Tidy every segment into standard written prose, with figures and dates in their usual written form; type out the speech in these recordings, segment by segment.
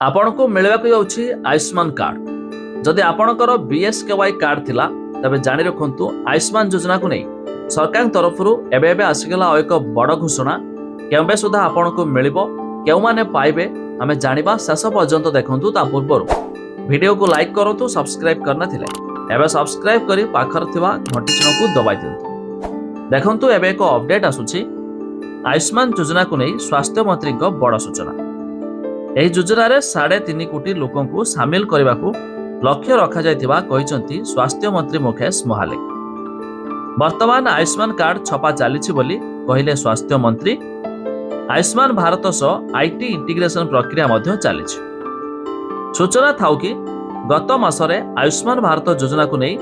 आपनको मिलवाक जाउछि Ayushman card. जदि आपणकर BSKY card थिला तबे जानि रखंतु आयुष्मान योजना को नहीं सरकार तरफ एबे आसीगला एक बड़ घोषणा केबे सुधा आपनको मिलिबो केउ माने पाइबे आमे जानिबा शेष पर्यंत देखंतु। ता पूर्व वीडियो को लाइक करंतु, सब्सक्राइब करना थिले एबे सब्सक्राइब करी पाखर थिबा घंटी चिन्ह को दबाइ दियंतु। देखंतु एबे एक अपडेट आसुछि आयुष्मान योजना को नहीं स्वास्थ्य मंत्री को बड़ सूचना। ଏହି ଯୋଜନାରେ 3.5 କୋଟି ଲୋକଙ୍କୁ ସାମିଲ କରିବାକୁ ଲକ୍ଷ୍ୟ ରଖାଯାଇଥିବା କହିଛନ୍ତି ସ୍ୱାସ୍ଥ୍ୟ ମନ୍ତ୍ରୀ ମୁକେଶ ମହାଲିକ। ବର୍ତ୍ତମାନ ଆୟୁଷ୍ମାନ କାର୍ଡ ଛପା ଚାଲିଛି ବୋଲି କହିଲେ ସ୍ୱାସ୍ଥ୍ୟ ମନ୍ତ୍ରୀ। ଆୟୁଷ୍ମାନ ଭାରତ ସହ ଆଇଟି ଇଣ୍ଟିଗ୍ରେସନ ପ୍ରକ୍ରିୟା ମଧ୍ୟ ଚାଲିଛି। ସୂଚନା ଥାଉ କି ଗତ ମାସରେ ଆୟୁଷ୍ମାନ ଭାରତ ଯୋଜନାକୁ ନେଇ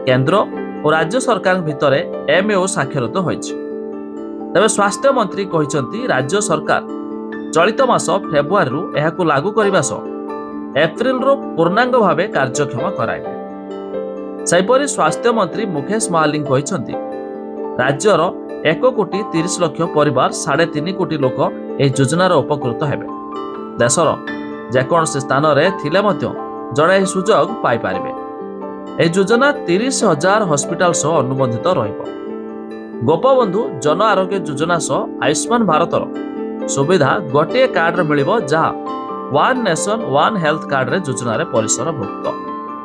କେନ୍ଦ୍ର ଓ ରାଜ୍ୟ ସରକାରଙ୍କ ଭିତରେ ଏମଓୟୁ ସ୍ୱାକ୍ଷରିତ ହୋଇଛି। ତେବେ ସ୍ୱାସ୍ଥ୍ୟ ମନ୍ତ୍ରୀ କହିଛନ୍ତି ରାଜ୍ୟ ସରକାର चलित मास फेब्रुआरी एहाकु लागू करने एप्रिल पूर्णांग भाव कार्यक्षम कराइबे। सेहिपरि स्वास्थ्य मंत्री मुकेश महालिक कहते राज्यर 1.30 कोटी परिवार 3.5 कोटी लोक यह योजनार उपकृत हेबे। देशर जेकोसी स्थान थिले जड़े यह सुजोग पाइपर। यह योजना 30,000 हॉस्पिटल सह अनुबंधित रहिबो। गोपबंधु जन आरोग्य योजना सह आयुष्मान भारत सुविधा गोटे कार्ड मिलिबो जहा one nation one health card रे योजना रे परिसर भुक्त।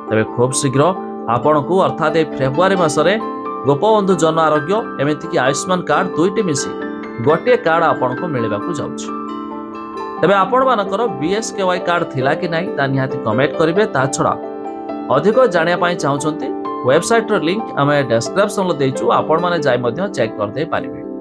तबे खूब शीघ्र आपण को अर्थात फेब्रुआरी मासरे गोपबंधु जन आरोग्य एमिति कि आयुष्मान कार्ड दुईटी मिसी गोटे कार्ड आपण को मिलिबा को जाउछि। तबे आपण मानकर बीएसकेवाई कार्ड थिला कि नाही ता निहाती कमेंट करिवे। ता छडा अधिक जानिया पई चाहउछंती वेबसाइट रो लिंक हमें डिस्क्रिप्शन लो देइछु, आपण माने जाय मध्ये चेक कर दे पारिबे।